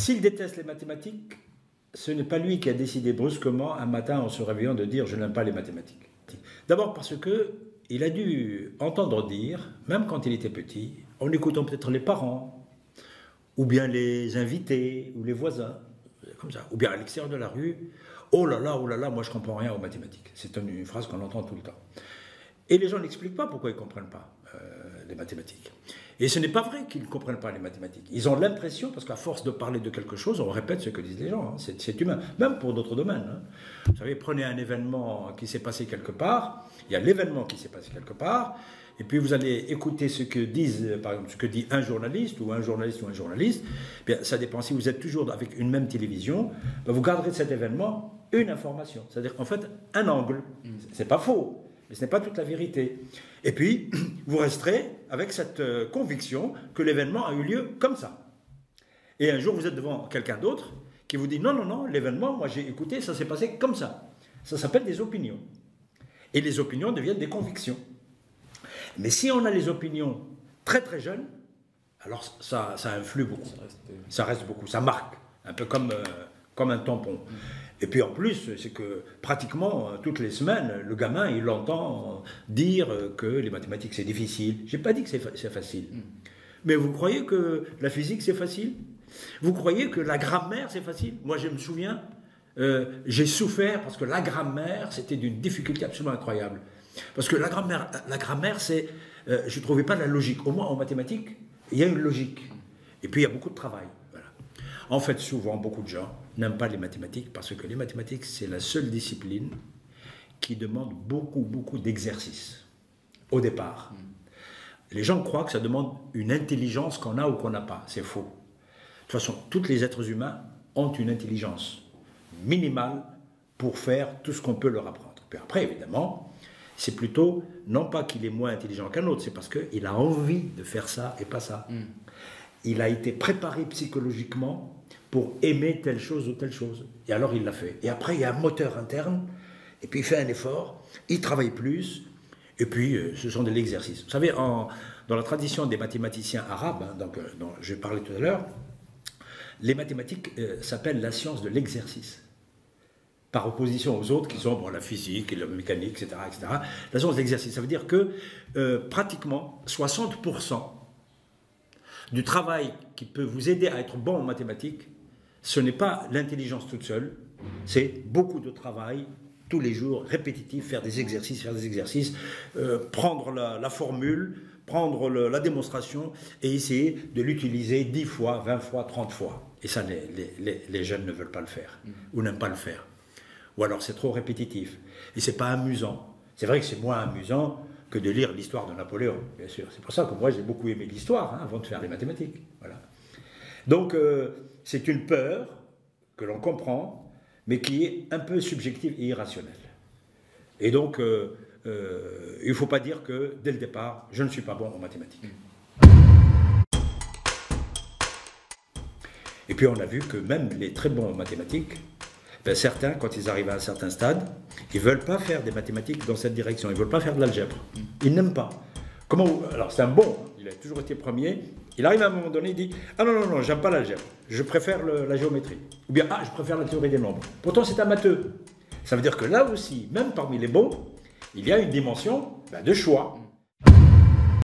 S'il déteste les mathématiques, ce n'est pas lui qui a décidé brusquement un matin en se réveillant de dire « je n'aime pas les mathématiques ». D'abord parce qu'il a dû entendre dire, même quand il était petit, en écoutant peut-être les parents, ou bien les invités, ou les voisins, comme ça, ou bien à l'extérieur de la rue, « oh là là, moi je ne comprends rien aux mathématiques ». C'est une phrase qu'on entend tout le temps. Et les gens n'expliquent pas pourquoi ils ne comprennent pas les mathématiques. Et ce n'est pas vrai qu'ils ne comprennent pas les mathématiques. Ils ont l'impression, parce qu'à force de parler de quelque chose, on répète ce que disent les gens. Hein. C'est humain, même pour d'autres domaines. Hein. Vous savez, prenez un événement qui s'est passé quelque part, il y a l'événement qui s'est passé quelque part, et puis vous allez écouter ce que disent, par exemple, ce que dit un journaliste, ou un journaliste, ou un journaliste. Bien, ça dépend. Si vous êtes toujours avec une même télévision, ben vous garderez de cet événement une information. C'est-à-dire qu'en fait, un angle. C'est pas faux. Mais ce n'est pas toute la vérité. Et puis, vous resterez avec cette conviction que l'événement a eu lieu comme ça. Et un jour, vous êtes devant quelqu'un d'autre qui vous dit « Non, l'événement, moi j'ai écouté, ça s'est passé comme ça ». Ça s'appelle des opinions. Et les opinions deviennent des convictions. Mais si on a les opinions très très jeunes, alors ça influe beaucoup. Ça reste beaucoup, ça marque. Un peu comme un tampon. Et puis en plus, c'est que pratiquement toutes les semaines, le gamin, il entend dire que les mathématiques c'est difficile. Je n'ai pas dit que c'est facile. Mais vous croyez que la physique c'est facile? Vous croyez que la grammaire c'est facile? Moi je me souviens, j'ai souffert parce que la grammaire c'était d'une difficulté absolument incroyable. Parce que la grammaire c'est, je ne trouvais pas de la logique. Au moins en mathématiques, il y a une logique. Et puis il y a beaucoup de travail. Voilà. En fait, souvent, beaucoup de gens n'aiment pas les mathématiques parce que les mathématiques, c'est la seule discipline qui demande beaucoup d'exercice au départ. Les gens croient que ça demande une intelligence qu'on a ou qu'on n'a pas. C'est faux. De toute façon, tous les êtres humains ont une intelligence minimale pour faire tout ce qu'on peut leur apprendre. Puis après, évidemment, c'est plutôt, non pas qu'il est moins intelligent qu'un autre, c'est parce qu'il a envie de faire ça et pas ça. Il a été préparé psychologiquement pour aimer telle chose ou telle chose. Et alors il l'a fait. Et après, il y a un moteur interne, et puis il fait un effort, il travaille plus, et puis ce sont de l'exercice. Vous savez, dans la tradition des mathématiciens arabes, hein, dont je parlais tout à l'heure, les mathématiques s'appellent la science de l'exercice. Par opposition aux autres qui sont la physique, la mécanique, etc., etc. La science de l'exercice, ça veut dire que pratiquement 60% du travail qui peut vous aider à être bon en mathématiques, ce n'est pas l'intelligence toute seule, c'est beaucoup de travail, tous les jours, répétitif, faire des exercices, prendre la formule, prendre la démonstration et essayer de l'utiliser 10 fois, 20 fois, 30 fois. Et ça, les jeunes ne veulent pas le faire, ou n'aiment pas le faire. Ou alors c'est trop répétitif. Et c'est pas amusant. C'est vrai que c'est moins amusant que de lire l'histoire de Napoléon, bien sûr. C'est pour ça que moi j'ai beaucoup aimé l'histoire, hein, avant de faire les mathématiques. Voilà. Donc c'est une peur que l'on comprend, mais qui est un peu subjective et irrationnelle. Et donc il ne faut pas dire que dès le départ, je ne suis pas bon en mathématiques. Et puis on a vu que même les très bons en mathématiques, ben certains, quand ils arrivent à un certain stade, ils ne veulent pas faire des mathématiques dans cette direction, ils ne veulent pas faire de l'algèbre. Ils n'aiment pas. Alors c'est un bon, il a toujours été premier, il arrive à un moment donné, il dit « Ah non, j'aime pas l'algèbre, je préfère la géométrie. » Ou bien « Ah, je préfère la théorie des nombres. » Pourtant c'est un matheux. Ça veut dire que là aussi, même parmi les bons, il y a une dimension de choix.